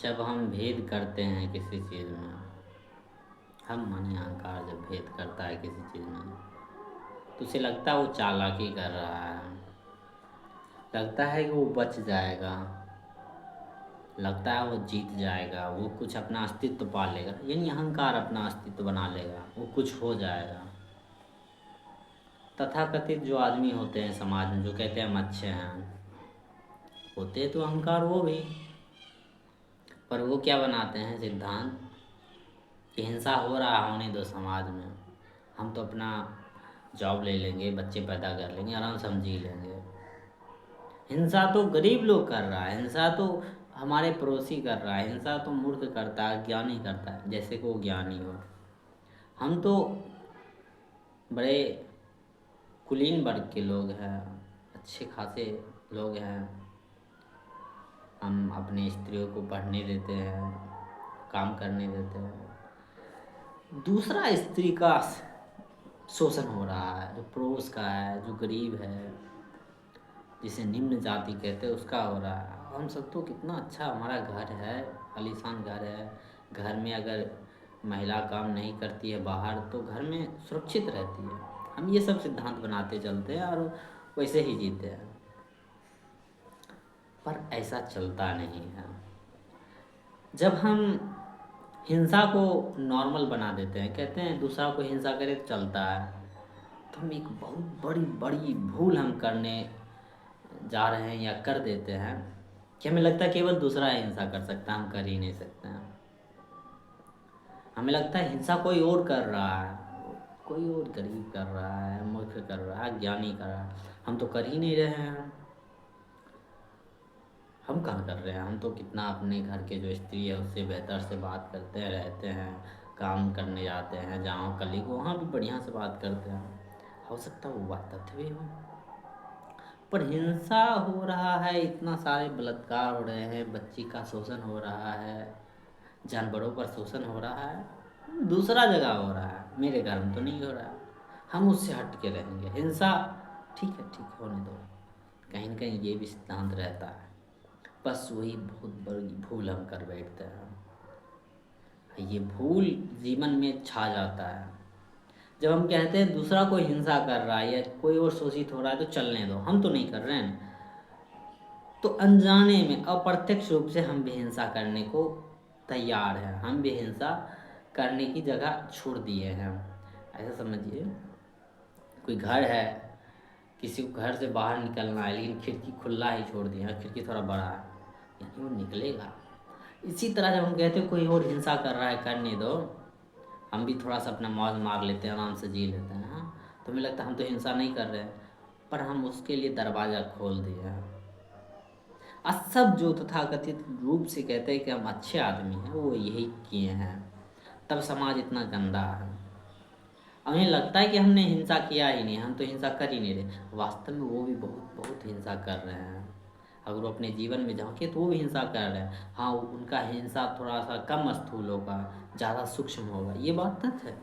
जब हम भेद करते हैं किसी चीज़ में, हम माने अहंकार जब भेद करता है किसी चीज़ में, तो उसे लगता है वो चालाकी कर रहा है। लगता है कि वो बच जाएगा। लगता है वो जीत जाएगा, वो कुछ अपना अस्तित्व पा लेगा, यानी अहंकार अपना अस्तित्व बना लेगा, वो कुछ हो जाएगा। तथाकथित जो आदमी होते हैं समाज में, जो कहते हैं हम अच्छे हैं, होते तो अहंकार वो भी, पर वो क्या बनाते हैं सिद्धांत कि हिंसा हो रहा होने दो समाज में, हम तो अपना जॉब ले लेंगे, बच्चे पैदा कर लेंगे, आराम से हम जी लेंगे। हिंसा तो गरीब लोग कर रहा है, हिंसा तो हमारे पड़ोसी कर रहा है, हिंसा तो मूर्ख करता है, ज्ञानी करता है, जैसे कि वो ज्ञानी हो। हम तो बड़े कुलीन वर्ग के लोग हैं, अच्छे खासे लोग हैं। हम अपनी स्त्रियों को पढ़ने देते हैं, काम करने देते हैं। दूसरा स्त्री का शोषण हो रहा है, जो पड़ोस का है, जो गरीब है, जिसे निम्न जाति कहते हैं, उसका हो रहा है। हम सब तो कितना अच्छा हमारा घर है, आलीशान घर है। घर में अगर महिला काम नहीं करती है बाहर, तो घर में सुरक्षित रहती है। हम ये सब सिद्धांत बनाते चलते हैं और वैसे ही जीते हैं, पर ऐसा चलता नहीं है। जब हम हिंसा को नॉर्मल बना देते हैं, कहते हैं दूसरा को हिंसा करे तो चलता है, तो हम एक बहुत बड़ी बड़ी भूल हम करने जा रहे हैं या कर देते हैं कि हमें लगता है केवल दूसरा हिंसा कर सकता है, हम कर ही नहीं सकते हैं। हमें लगता है हिंसा कोई और कर रहा है, कोई और गरीब कर रहा है, मूर्ख कर रहा है, ज्ञानी कर रहा है, हम तो कर ही नहीं रहे हैं। हम कहाँ कर रहे हैं? हम तो कितना अपने घर के जो स्त्री है उससे बेहतर से बात करते हैं, रहते हैं, काम करने जाते हैं, जहाँ कलीग वहाँ भी बढ़िया से बात करते हैं। हो सकता है वो बात तथ्य भी हो, पर हिंसा हो रहा है, इतना सारे बलात्कार हो रहे हैं, बच्ची का शोषण हो रहा है, जानवरों पर शोषण हो रहा है, दूसरा जगह हो रहा है, मेरे घर में तो नहीं हो रहा है। हम उससे हट के रहेंगे। हिंसा ठीक है, ठीक है, होने दो। कहीं न कहीं ये भी सिद्धांत रहता है, बस वही बहुत बड़ी भूल हम कर बैठते हैं। ये भूल जीवन में छा जाता है। जब हम कहते हैं दूसरा कोई हिंसा कर रहा है या कोई और शोषित हो रहा है तो चलने दो, हम तो नहीं कर रहे हैं, तो अनजाने में अप्रत्यक्ष रूप से हम भी हिंसा करने को तैयार हैं, हम भी हिंसा करने की जगह छोड़ दिए हैं। ऐसा समझिए, कोई घर है, किसी को घर से बाहर निकलना है लेकिन खिड़की खुला ही छोड़ दिया, खिड़की थोड़ा बड़ा है, यानी वो निकलेगा। इसी तरह जब हम कहते हैं कोई और हिंसा कर रहा है, करने दो, हम भी थोड़ा सा अपना मौज मार लेते हैं, आराम से जी लेते हैं। हाँ, तो हमें लगता है हम तो हिंसा नहीं कर रहे हैं, पर हम उसके लिए दरवाज़ा खोल दिए हैं। और सब जो तथाकथित रूप से कहते हैं कि हम अच्छे आदमी हैं, वो यही किए हैं, तब समाज इतना गंदा है। हमें लगता है कि हमने हिंसा किया ही नहीं, हम तो हिंसा कर ही नहीं रहे, वास्तव में वो भी बहुत बहुत हिंसा कर रहे हैं। अगर वो अपने जीवन में झांके तो वो भी हिंसा कर रहे हैं। हाँ, उनका हिंसा थोड़ा सा कम स्थूल होगा, ज़्यादा सूक्ष्म होगा, ये बात तथ्य है,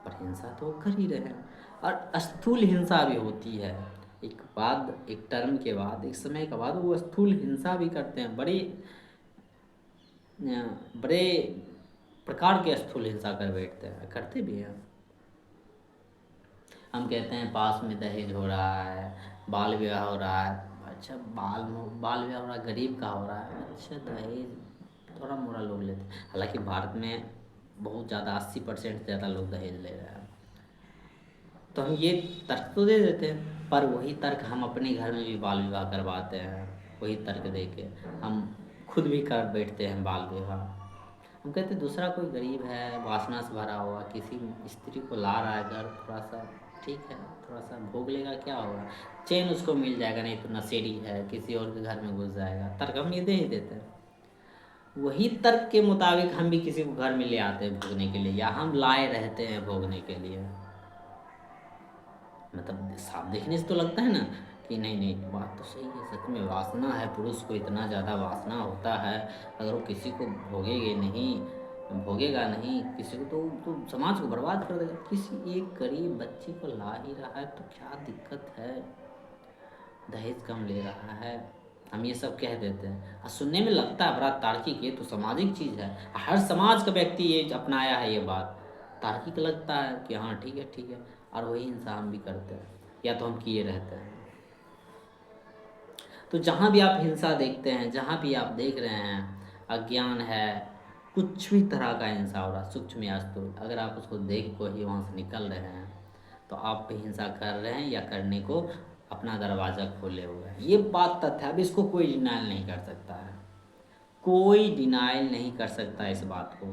पर हिंसा तो वो कर ही रहे हैं। और स्थूल हिंसा भी होती है, एक टर्म के बाद, एक समय के बाद वो स्थूल हिंसा भी करते हैं, बड़े बड़े प्रकार के स्थूल हिंसा कर बैठते हैं, करते भी हैं। हम कहते हैं पास में दहेज हो रहा है, बाल विवाह हो रहा है। अच्छा, बाल विवाह हो रहा है, गरीब का हो रहा है, अच्छा दहेज थोड़ा मोड़ा लोग लेते हैं। हालांकि भारत में बहुत ज़्यादा 80% से ज़्यादा लोग दहेज ले रहे हैं, तो हम ये तर्क तो दे देते हैं, पर वही तर्क हम अपने घर में भी बाल विवाह करवाते हैं। वही तर्क दे के हम खुद भी कर बैठते हैं बाल विवाह। हम कहते हैं दूसरा कोई गरीब है, वासना से भरा हुआ, किसी स्त्री को ला रहा है घर, थोड़ा सा ठीक है, थोड़ा सा भोग लेगा, क्या होगा, चैन उसको मिल जाएगा, नहीं तो नशेड़ी है, किसी और के घर में घुस जाएगा, तर्क हम ये दे ही देते हैं। वही तर्क के मुताबिक हम भी किसी को घर में ले आते हैं भोगने के लिए, या हम लाए रहते हैं भोगने के लिए। मतलब साफ देखने से तो लगता है ना कि नहीं नहीं, बात तो सही है, सच में वासना है, पुरुष को इतना ज़्यादा वासना होता है, अगर वो किसी को भोगेगा नहीं किसी को, तो समाज को बर्बाद कर देगा। किसी एक गरीब बच्ची को ला ही रहा है तो क्या दिक्कत है, दहेज कम ले रहा है, हम ये सब कह देते हैं और सुनने में लगता है बड़ा तार्किक, ये तो सामाजिक चीज़ है, हर समाज का व्यक्ति ये अपनाया है, ये बात तार्किक लगता है कि हाँ ठीक है ठीक है, और वही इंसान हम भी करते हैं या तो हम किए रहते हैं। तो जहाँ भी आप हिंसा देखते हैं, जहाँ भी आप देख रहे हैं अज्ञान है, कुछ भी तरह का हिंसा हो रहा है सूक्ष्म या स्थूल, अगर आप उसको देख को ही वहाँ से निकल रहे हैं तो आप भी हिंसा कर रहे हैं या करने को अपना दरवाज़ा खोले हुए हैं। ये बात तथ्य है, अब इसको कोई डिनाइल नहीं कर सकता है, कोई डिनाइल नहीं कर सकता इस बात को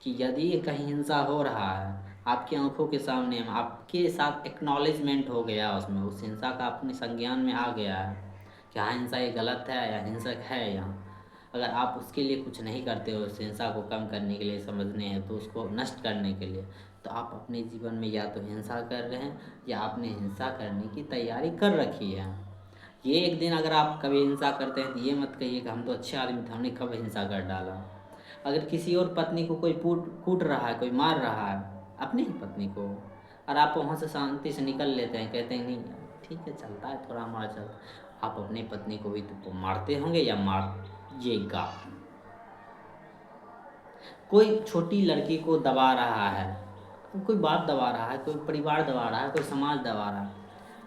कि यदि कहीं हिंसा हो रहा है आपकी आंखों के सामने, आपके साथ एक्नॉलेजमेंट हो गया, उसमें उस हिंसा का अपने संज्ञान में आ गया है कि हाँ हिंसा ये गलत है या हिंसक है यहाँ, अगर आप उसके लिए कुछ नहीं करते हो, उस हिंसा को कम करने के लिए, समझने हैं तो उसको नष्ट करने के लिए, तो आप अपने जीवन में या तो हिंसा कर रहे हैं या आपने हिंसा करने की तैयारी कर रखी है। ये एक दिन अगर आप कभी हिंसा करते हैं तो ये मत कहिए कि हम तो अच्छे आदमी थे, हमने कब हिंसा कर डाला। अगर किसी और पत्नी को कोई कूट रहा है, कोई मार रहा है अपनी ही पत्नी को, और आप वहाँ से शांति से निकल लेते हैं, कहते हैं नहीं ठीक है चलता है थोड़ा हमारा चलता, आप अपनी पत्नी को भी तो मारते होंगे या मारिएगा। कोई छोटी लड़की को दबा रहा है, कोई बाप दबा रहा है, कोई परिवार दबा रहा है, कोई समाज दबा रहा है,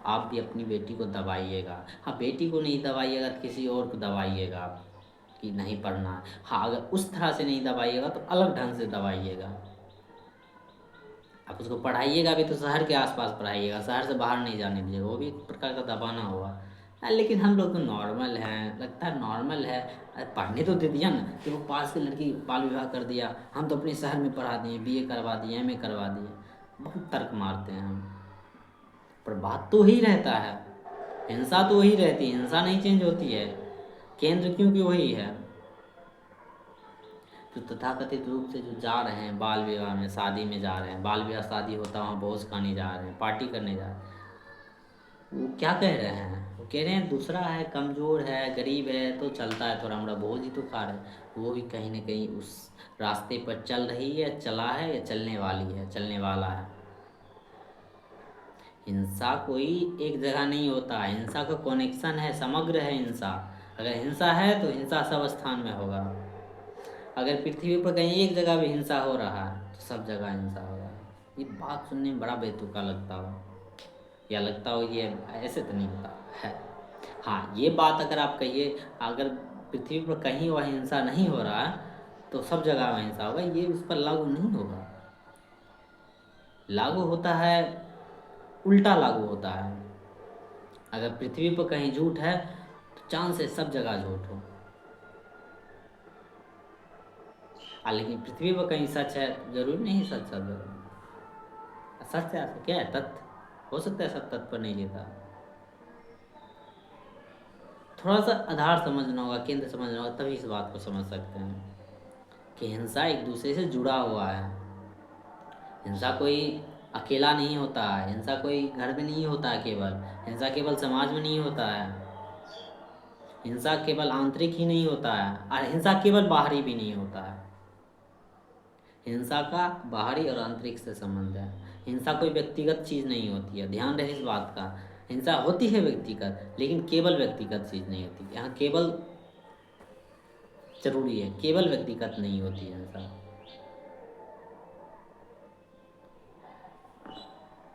आप भी अपनी बेटी को दबाइएगा। हाँ बेटी को नहीं दबाइएगा तो किसी और को दबाइएगा आप कि नहीं पढ़ना है। हाँ अगर उस तरह से नहीं दबाइएगा तो अलग ढंग से दबाइएगा। आप उसको पढ़ाइएगा भी तो शहर के आसपास पढ़ाइएगा, शहर से बाहर नहीं जाने दीजिएगा, वो भी एक प्रकार का दबाना हुआ। लेकिन हम लोग तो नॉर्मल हैं, लगता है नॉर्मल है, पढ़ने तो दे दिया ना, कि वो पास की लड़की बाल विवाह कर दिया, हम तो अपने शहर में पढ़ा दिए, बीए करवा दिए, एमए करवा दिए, बहुत तर्क मारते हैं हम, पर बात तो वही रहता है, हिंसा तो वही रहती है, हिंसा नहीं चेंज होती है, केंद्र क्योंकि वही है। जो तथाकथित रूप से जो जा रहे हैं बाल विवाह में, शादी में जा रहे हैं, बाल विवाह शादी होता है वहाँ भोज खाने जा रहे हैं, पार्टी करने जा रहे हैं, वो क्या कह रहे हैं, वो कह रहे हैं दूसरा है कमज़ोर है गरीब है तो चलता है थोड़ा मोड़ा भोज ही तो खा रहे हैं, वो भी कहीं ना कहीं उस रास्ते पर चल रही है, चला है या चलने वाली है, चलने वाला है। हिंसा कोई एक जगह नहीं होता, हिंसा का कनेक्शन है, समग्र है हिंसा। अगर हिंसा है तो हिंसा सब स्थान में होगा, अगर पृथ्वी पर कहीं एक जगह भी हिंसा हो रहा है तो सब जगह हिंसा हो रहा है। ये बात सुनने में बड़ा बेतुका लगता हो या लगता हो ये ऐसे तो नहीं होता है। हाँ ये बात अगर आप कहिए अगर पृथ्वी पर कहीं वह हिंसा नहीं हो रहा है तो सब जगह अहिंसा होगा, ये उस पर लागू नहीं होगा। लागू होता है, उल्टा लागू होता है। अगर पृथ्वी पर कहीं झूठ है तो चांस है सब जगह झूठ हो, लेकिन पृथ्वी पर कहीं सच है जरूरी नहीं सच सब जगह सच है। क्या है तथ्य, हो सकता है सब तथ्य पर नहीं लेता, थोड़ा सा आधार समझना होगा, केंद्र समझना होगा, तभी इस बात को समझ सकते हैं कि हिंसा एक दूसरे से जुड़ा हुआ है। हिंसा कोई अकेला नहीं होता है, हिंसा कोई घर में नहीं होता है, केवल हिंसा केवल समाज में नहीं होता है, हिंसा केवल आंतरिक ही नहीं होता है, और हिंसा केवल बाहरी भी नहीं होता है। हिंसा का बाहरी और आंतरिक से संबंध है, हिंसा कोई व्यक्तिगत चीज़ नहीं होती है, ध्यान रहे इस बात का। हिंसा होती है व्यक्तिगत, लेकिन केवल व्यक्तिगत चीज़ नहीं होती, यहाँ केवल जरूरी है, केवल व्यक्तिगत नहीं होती है हिंसा।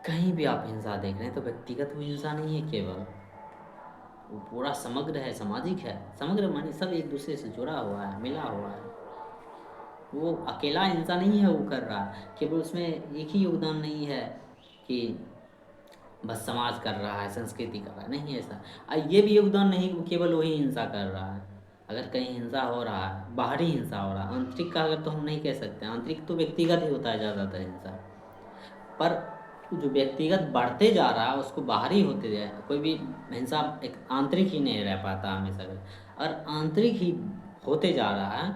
कहीं भी आप हिंसा देख रहे हैं तो व्यक्तिगत वो हिंसा नहीं है, केवल वो पूरा समग्र है, सामाजिक है। समग्र माने सब एक दूसरे से जुड़ा हुआ है, मिला हुआ है, वो अकेला हिंसा नहीं है वो कर रहा, केवल उसमें एक ही योगदान नहीं है कि बस समाज कर रहा है, संस्कृति कर रहा है, नहीं ऐसा। ये भी योगदान नहीं कि केवल वही हिंसा कर रहा है। अगर कहीं हिंसा हो रहा है, बाहरी हिंसा हो रहा है, आंतरिक का अगर तो हम नहीं कह सकते, आंतरिक तो व्यक्तिगत ही होता है ज़्यादातर हिंसा, पर जो व्यक्तिगत बढ़ते जा रहा है उसको बाहरी होते जाए, कोई भी हिंसा एक आंतरिक ही नहीं रह पाता हमेशा, और आंतरिक ही होते जा रहा है,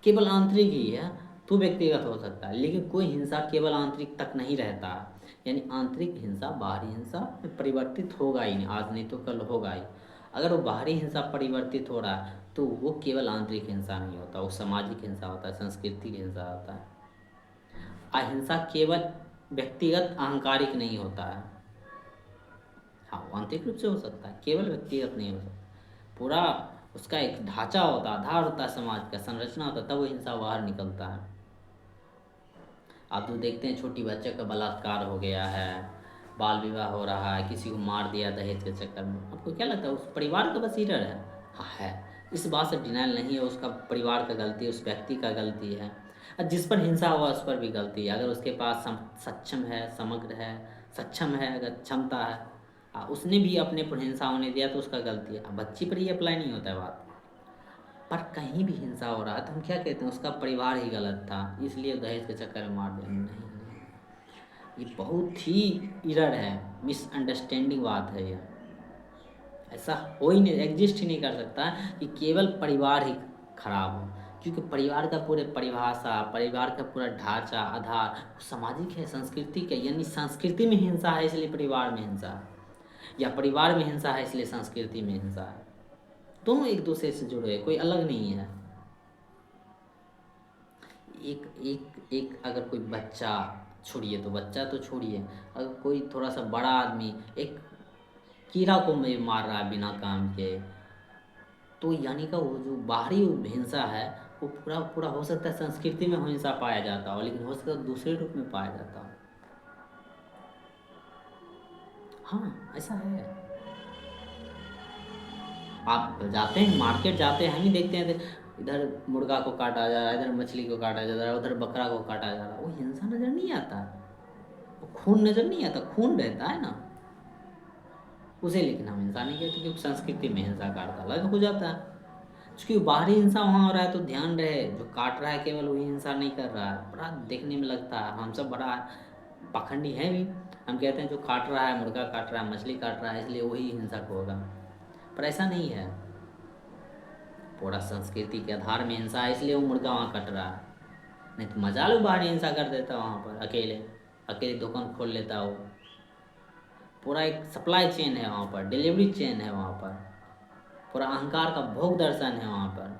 केवल आंतरिक ही है तो व्यक्तिगत हो सकता है, लेकिन कोई हिंसा केवल आंतरिक तक नहीं रहता, यानी आंतरिक हिंसा बाहरी हिंसा में परिवर्तित होगा ही नहीं, आज नहीं तो कल होगा ही। अगर वो बाहरी हिंसा परिवर्तित हो रहा है तो वो केवल आंतरिक हिंसा नहीं होता, वो सामाजिक हिंसा होता है, सांस्कृतिक हिंसा होता है। अहिंसा केवल व्यक्तिगत अहंकारिक नहीं होता है, हाँ वो आंतरिक रूप से हो सकता है, केवल व्यक्तिगत नहीं हो सकता। पूरा उसका एक ढांचा होता है, आधार होता है, समाज का संरचना होता है, तब वो हिंसा बाहर निकलता है। आप जो देखते हैं छोटी बच्चे का बलात्कार हो गया है, बाल विवाह हो रहा है, किसी को मार दिया दहेज के चक्कर में, आपको क्या लगता है उस परिवार का बस ईरर है? हाँ है। इस बात से डिनाइल नहीं है, उसका परिवार का गलती है, उस व्यक्ति का गलती है, और जिस पर हिंसा हुआ उस पर भी गलती है। अगर उसके पास सक्षम है, समग्र है, सक्षम है, अगर क्षमता है, उसने भी अपने पर हिंसा होने दिया तो उसका गलती है। अब बच्ची पर ये अप्लाई नहीं होता है बात। पर कहीं भी हिंसा हो रहा है तो हम क्या कहते हैं, उसका परिवार ही गलत था, इसलिए दहेज के चक्कर में मार दिया। नहीं, ये बहुत ही इरर है, मिसअंडरस्टैंडिंग बात है ये। ऐसा हो ही नहीं, एग्जिस्ट ही नहीं कर सकता कि केवल परिवार ही खराब हो, क्योंकि परिवार का पूरे परिभाषा, परिवार का पूरा ढांचा, आधार सामाजिक है, सांस्कृतिक है। यानी संस्कृति में हिंसा है इसलिए परिवार में हिंसा है, या परिवार में हिंसा है इसलिए संस्कृति में हिंसा है। दोनों एक दूसरे से जुड़े हैं, कोई अलग नहीं है। एक एक एक अगर कोई बच्चा छोड़िए, तो बच्चा तो छोड़िए, अगर कोई थोड़ा सा बड़ा आदमी एक कीड़ा को में मार रहा है बिना काम के, तो यानी का वो जो बाहरी हिंसा है वो पूरा पूरा हो सकता है संस्कृति में हिंसा पाया जाता हो, लेकिन हो सकता है दूसरे रूप में पाया जाता हो। हाँ ऐसा है। आप जाते हैं मार्केट, जाते हैं, हम ही देखते हैं इधर मुर्गा को काटा जा रहा है, इधर मछली को काटा जा रहा है, उधर बकरा को काटा जा रहा है, वो हिंसा नज़र नहीं आता, वो खून नज़र नहीं आता, खून रहता है ना उसे, लेकिन हम हिंसा नहीं कहते, क्योंकि संस्कृति में हिंसा का अर्थ अलग हो जाता है। क्योंकि बाहरी हिंसा वहाँ हो रहा है तो ध्यान रहे, जो काट रहा है केवल वही हिंसा नहीं कर रहा है। बड़ा देखने में लगता है, हम सब बड़ा पाखंडी हैं भी, हम कहते हैं जो काट रहा है, मुर्गा काट रहा है, मछली काट रहा है, इसलिए वही हिंसक होगा, पर ऐसा नहीं है। पूरा संस्कृति के आधार में हिंसा है, इसलिए वो मुर्गा वहाँ कट रहा है। नहीं तो मजा लोग बाहर हिंसा कर देता वहाँ पर, अकेले अकेले दुकान खोल लेता वो। पूरा एक सप्लाई चेन है वहाँ पर, डिलीवरी चेन है वहाँ पर, पूरा अहंकार का भोग दर्शन है वहाँ पर।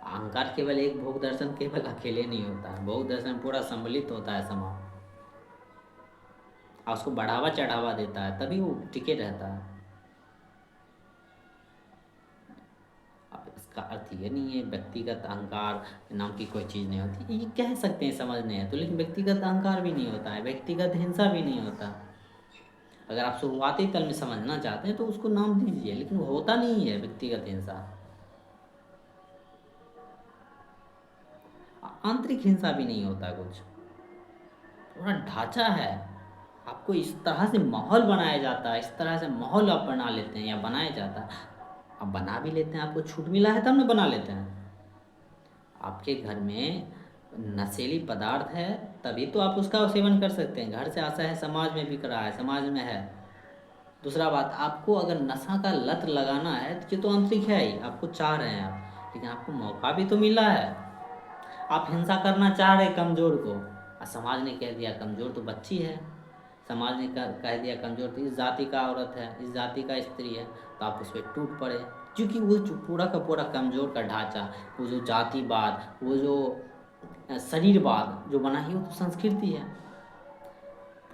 अहंकार केवल एक, भोग दर्शन केवल अकेले नहीं होता है, भोग दर्शन पूरा सम्मिलित होता है समाज, और उसको बढ़ावा चढ़ावा देता है, तभी वो टिके रहता है। अब इसका अर्थ ये नहीं है व्यक्तिगत अहंकार नाम की कोई चीज़ नहीं होती, ये कह सकते हैं समझने हैं तो, लेकिन व्यक्तिगत अहंकार भी नहीं होता है, व्यक्तिगत हिंसा भी नहीं होता। अगर आप शुरुआती तल में समझना चाहते हैं तो उसको नाम दीजिए, लेकिन वो होता नहीं है व्यक्तिगत हिंसा। आंतरिक हिंसा भी नहीं होता कुछ, पूरा ढांचा है। आपको इस तरह से माहौल बनाया जाता है, इस तरह से माहौल आप बना लेते हैं या बनाया जाता है। आप बना भी लेते हैं, आपको छूट मिला है तब ना बना लेते हैं। आपके घर में नशीली पदार्थ है तभी तो आप उसका सेवन कर सकते हैं, घर से आता है, समाज में बिक रहा है, समाज में है। दूसरा बात, आपको अगर नशा का लत लगाना है तो ये तो आंतरिक है ही, आपको चाह रहे हैं आप, लेकिन आपको मौका भी तो मिला है। आप हिंसा करना चाह रहे कमज़ोर को, और समाज ने कह दिया कमज़ोर तो बच्ची है, समाज ने कह दिया कमज़ोर तो इस जाति का औरत है, इस जाति का स्त्री है, तो आप उस पर टूट पड़े। क्योंकि वो जो पूरा का पूरा कमज़ोर का ढांचा, वो जो जातिवाद, वो जो शरीरवाद जो बना ही, वो तो संस्कृति है।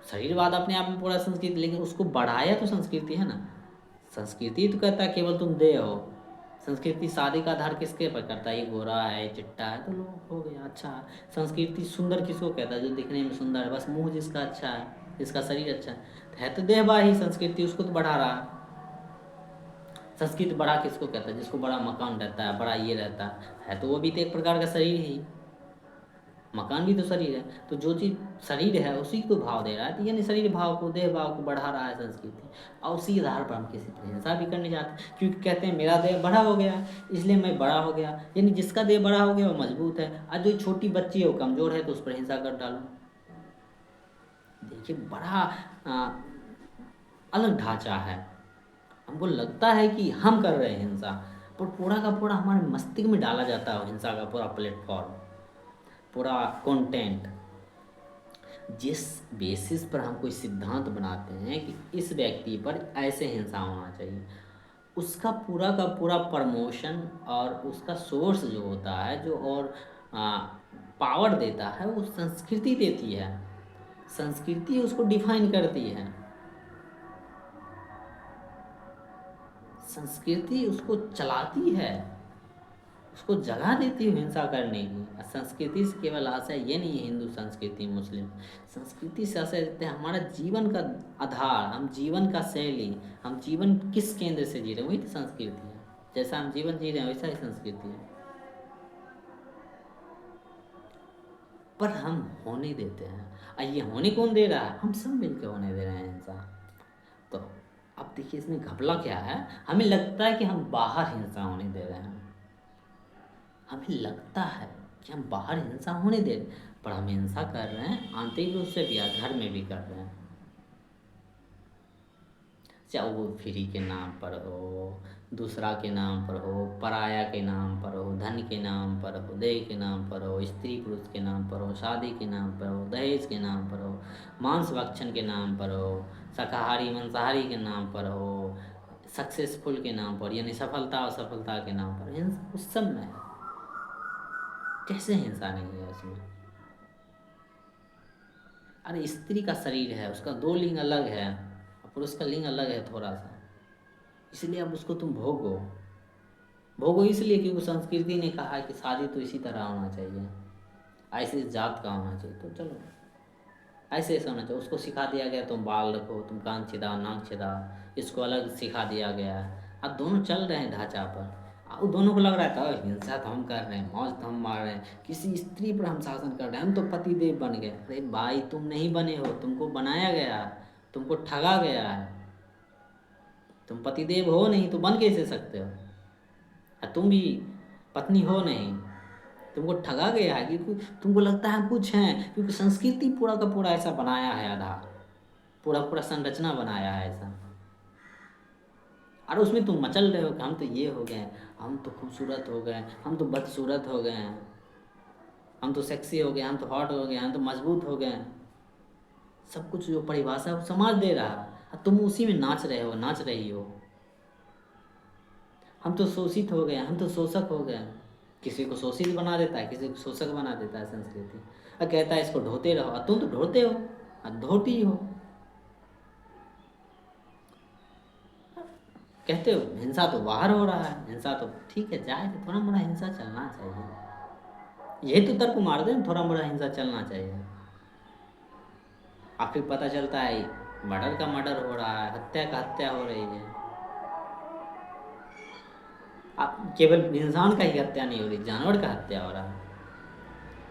शरीरवाद अपने आप में पूरा संस्कृति, लेकिन उसको बढ़ाया तो संस्कृति है ना। संस्कृति तो कहता है केवल तुम दे हो, संस्कृति शादी का आधार किसके पर करता है, ये गोरा है, ये चिट्टा है, तो लोग हो गया अच्छा है। संस्कृति सुंदर किसको कहता है, जो दिखने में सुंदर है, बस मुंह जिसका अच्छा है, जिसका शरीर अच्छा है तो देहबा ही संस्कृति, उसको तो बढ़ा रहा है। संस्कृति बड़ा किसको कहता है, जिसको बड़ा मकान रहता है, बड़ा ये रहता है तो वो भी तो एक प्रकार का शरीर ही, मकान भी तो शरीर है। तो जो चीज़ शरीर है उसी को भाव दे रहा है, तो यानी शरीर भाव को, देह भाव को बढ़ा रहा है संस्कृति, और उसी आधार पर हम किसी पर हिंसा भी करने जाते हैं, क्योंकि कहते हैं मेरा देह बड़ा हो गया इसलिए मैं बड़ा हो गया। यानी जिसका देह बड़ा हो गया वो मजबूत है, और जो छोटी बच्ची है वो कमज़ोर है तो उस पर हिंसा कर डालो। देखिए बड़ा अलग ढांचा है। हमको लगता है कि हम कर रहे हैं हिंसा, पर पूरा का पूरा हमारे मस्तिष्क में डाला जाता है हिंसा का पूरा प्लेटफॉर्म, पूरा कंटेंट। जिस बेसिस पर हम कोई सिद्धांत बनाते हैं कि इस व्यक्ति पर ऐसे हिंसा होना चाहिए, उसका पूरा का पूरा प्रमोशन और उसका सोर्स जो होता है, जो और पावर देता है, वो संस्कृति देती है। संस्कृति उसको डिफाइन करती है। संस्कृति उसको चलाती है, उसको जगह देती है हिंसा करने की। संस्कृति से केवल आशय ये नहीं है हिंदू संस्कृति मुस्लिम संस्कृति से आशय देते हैं हमारा जीवन का आधार, हम जीवन का शैली, हम जीवन किस केंद्र से जी रहे हैं, वही तो संस्कृति है। जैसा हम जीवन जी रहे हैं वैसा ही संस्कृति है। पर हम होने देते हैं, और ये होने कौन दे रहा है? हम सब मिलकर होने दे रहे हैं हिंसा। तो अब देखिए इसमें घपला क्या है, हमें लगता है कि हम बाहर हिंसा होने दे रहे हैं, हमें लगता है कि हम बाहर हिंसा होने दे रहे हैं, पर हम हिंसा कर रहे हैं आंतरिक रूप से भी, घर में भी कर रहे हैं। चाहे वो फ्री के नाम पर हो, दूसरा के नाम पर हो, पराया के नाम पर हो, धन के नाम पर हो, देह के नाम पर हो, स्त्री पुरुष के नाम पर हो, शादी के नाम पर हो, दहेज के नाम पर हो, मांस भक्षण के नाम पर हो, शाकाहारी मांसाहारी के नाम पर हो, सक्सेसफुल के नाम पर, यानी सफलता और असफलता के नाम पर हिंसा उस सब में है। कैसे हिंसा नहीं है उसमें? अरे स्त्री का शरीर है, उसका 2 लिंग अलग है, पुरुष का लिंग अलग है थोड़ा सा, इसलिए अब उसको तुम भोगो। भोगो इसलिए क्योंकि संस्कृति ने कहा है कि शादी तो इसी तरह होना चाहिए, ऐसे जात का होना चाहिए, तो चलो ऐसे ऐसा होना चाहिए। उसको सिखा दिया गया तुम बाल रखो, तुम कान छिदा नाक छिदा, इसको अलग सिखा दिया गया है। अब दोनों चल रहे हैं ढांचा पर, अब दोनों को लग रहा था हिंसा तो हम कर रहे हैं, मौज तो हम मार रहे हैं, किसी स्त्री पर हम शासन कर रहे हैं, हम तो पतिदेव बन गए। अरे भाई तुम नहीं बने हो, तुमको बनाया गया है, तुमको ठगा गया है, तुम पतिदेव हो नहीं तो बन कैसे सकते हो? तुम भी पत्नी हो नहीं, तुमको ठगा गया है क्योंकि तुमको लगता है हम कुछ हैं, क्योंकि संस्कृति पूरा का पूरा ऐसा बनाया है, आधार पूरा पूरा संरचना बनाया है ऐसा। और उसमें तुम मचल रहे हो कि हम तो ये हो गए, हम तो खूबसूरत हो गए, हम तो बदसूरत हो गए, हम तो सेक्सी हो गए, हम तो हॉट हो गए, हम तो मजबूत हो गए। सब कुछ जो परिभाषा वो समाज दे रहा है, तुम उसी में नाच रहे हो, नाच रही हो। हम तो शोषित हो गए, हम तो शोषक हो गए। किसी को शोषित बना देता है, किसी को शोषक बना देता है संस्कृति, और कहता है इसको ढोते रहो, तुम तो ढोते हो, धोती हो। कहते हो हिंसा तो बाहर हो रहा है, हिंसा तो ठीक है जाए, थोड़ा मोड़ा हिंसा चलना चाहिए, यही तो तर्क मार दे, थोड़ा मोड़ा हिंसा चलना चाहिए। और फिर पता चलता है मर्डर का मर्डर हो रहा है, हत्या का हत्या हो रही है। अब केवल इंसान का ही हत्या नहीं हो रही, जानवर का हत्या हो रहा है।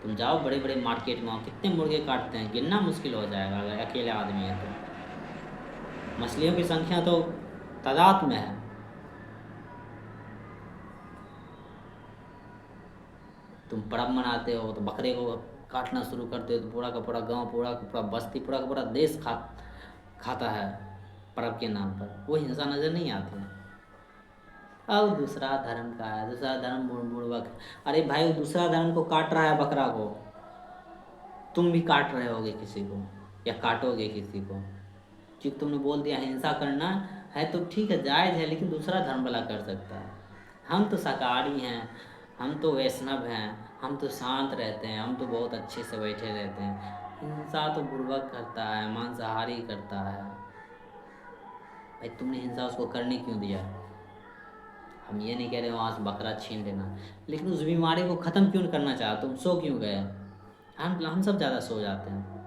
तुम जाओ बड़े बड़े मार्केट में, कितने मुर्गे काटते हैं, गिनना मुश्किल हो जाएगा अगर अकेले आदमी है तो। मछलियों की संख्या तो तादाद में है। तुम पर्व मनाते हो तो बकरे को काटना शुरू करते हो तो पूरा का पूरा गांव, पूरा का पूरा बस्ती, पूरा का पूरा देश खाता है पर्व के नाम पर। वो हिंसा नज़र नहीं आती है। अब दूसरा धर्म का है, दूसरा धर्म बुड़बक है। अरे भाई वो दूसरा धर्म को काट रहा है बकरा को, तुम भी काट रहे होगे किसी को या काटोगे किसी को, क्योंकि तुमने बोल दिया हिंसा करना है तो ठीक है जायज़ है, लेकिन दूसरा धर्म वाला कर सकता है। हम तो शाकाहारी हैं, हम तो वैष्णव हैं, हम तो शांत रहते हैं, हम तो बहुत अच्छे से बैठे रहते हैं। हिंसा तो बुड़बक करता है, मांसाहारी करता है। भाई तुमने हिंसा उसको करने क्यों दिया? हम ये नहीं कह रहे वहाँ से बकरा छीन लेना, लेकिन उस बीमारी को ख़त्म क्यों करना चाहा? तुम सो क्यों गए? हम सब ज़्यादा सो जाते हैं।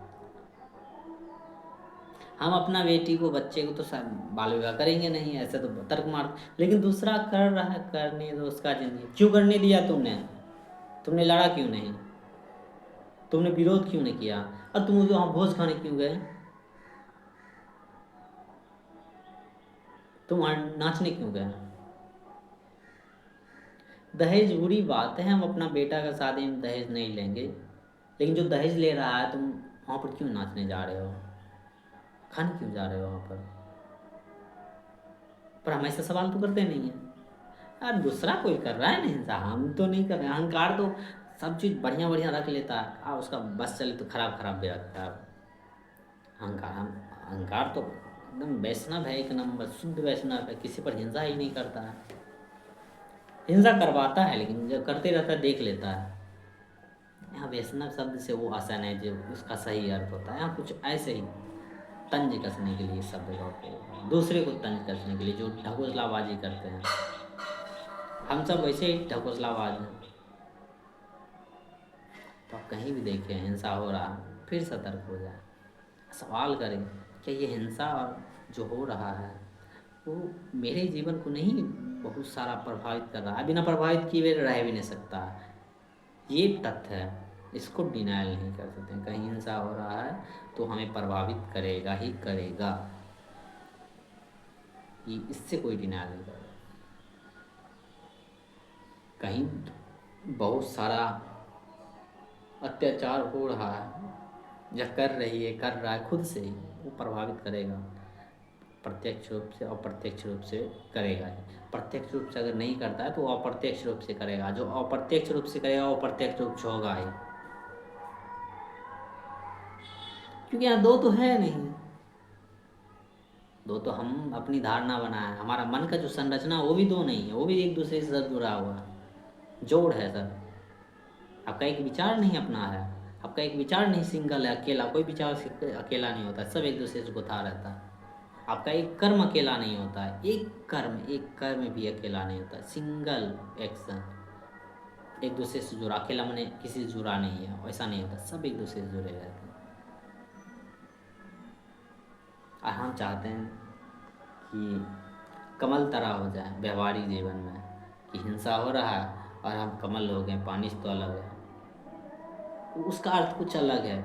हम अपना बेटी को बच्चे को तो बाल विवाह करेंगे नहीं, ऐसे तो तर्क मार, लेकिन दूसरा कर रहा है, करने दो उसका जिंदगी। क्यों करने दिया तुमने लड़ा क्यों नहीं? तुमने विरोध क्यों नहीं किया? और तुम वहाँ भोज खाने क्यों गए? तुम वहाँ नाचने क्यों गए? दहेज बुरी बात है, हम अपना बेटा का शादी में दहेज नहीं लेंगे, लेकिन जो दहेज ले रहा है तुम वहाँ पर क्यों नाचने जा रहे हो, खाने क्यों जा रहे हो वहाँ पर हम ऐसा सवाल तो करते नहीं है। यार दूसरा कोई कर रहा है ना हिंसा, हम तो नहीं कर रहे। अहंकार तो सब चीज़ बढ़िया बढ़िया रख लेता है, उसका बस चले तो खराब खराब भी रखता है। अहंकार तो एकदम वैष्णव है, एक नंबर शुद्ध वैष्णव है, किसी पर हिंसा ही नहीं करता है। हिंसा करवाता है लेकिन जब करते रहता है देख लेता है। यहाँ वैष्णव शब्द से वो आसन है जो उसका सही अर्थ होता है, यहाँ कुछ ऐसे ही तंज कसने के लिए शब्द का उपयोग होगा, दूसरे को तंज कसने के लिए, जो ढकोसलाबाजी करते हैं। हम सब वैसे ही ढकोसलाबाज हैं। तो आप कहीं भी देखें हिंसा हो रहा है, फिर सतर्क हो जाए, सवाल करें क्या ये हिंसा जो हो रहा है वो मेरे जीवन को नहीं बहुत सारा प्रभावित कर रहा है? बिना प्रभावित किए हुए रह भी नहीं सकता। ये तथ्य है, इसको डिनायल नहीं कर सकते। कहीं हिंसा हो रहा है तो हमें प्रभावित करेगा ही करेगा, ये इससे कोई डिनायल नहीं करेगा। कहीं बहुत सारा अत्याचार हो रहा है या कर रही है, कर रहा है खुद से ही, वो प्रभावित करेगा, प्रत्यक्ष रूप से अप्रत्यक्ष रूप से करेगा ही। प्रत्यक्ष रूप से अगर नहीं करता है तो वो अप्रत्यक्ष रूप से करेगा, जो अप्रत्यक्ष रूप से करेगा वो प्रत्यक्ष रूप से होगा ही, क्योंकि यहाँ दो तो है नहीं। दो तो हम अपनी धारणा बनाए, हमारा मन का जो संरचना वो भी दो नहीं है, वो भी एक दूसरे से सब जुड़ा हुआ है, जोड़ है सर। आपका एक विचार नहीं अपना है, आपका एक विचार नहीं सिंगल है, अकेला, कोई विचार अकेला नहीं होता, सब एक दूसरे से गुथा रहता है। आपका एक कर्म अकेला नहीं होता है, एक कर्म भी अकेला नहीं होता, सिंगल एक्शन एक दूसरे से जुड़ा, अकेला मैंने किसी से जुड़ा नहीं है, ऐसा नहीं होता, सब एक दूसरे से जुड़े रहते हैं। और हम चाहते हैं कि कमल तरह हो जाए व्यवहारिक जीवन में, कि हिंसा हो रहा है और हम कमल हो गए, पानी से तो अलग है, उसका अर्थ कुछ अलग है।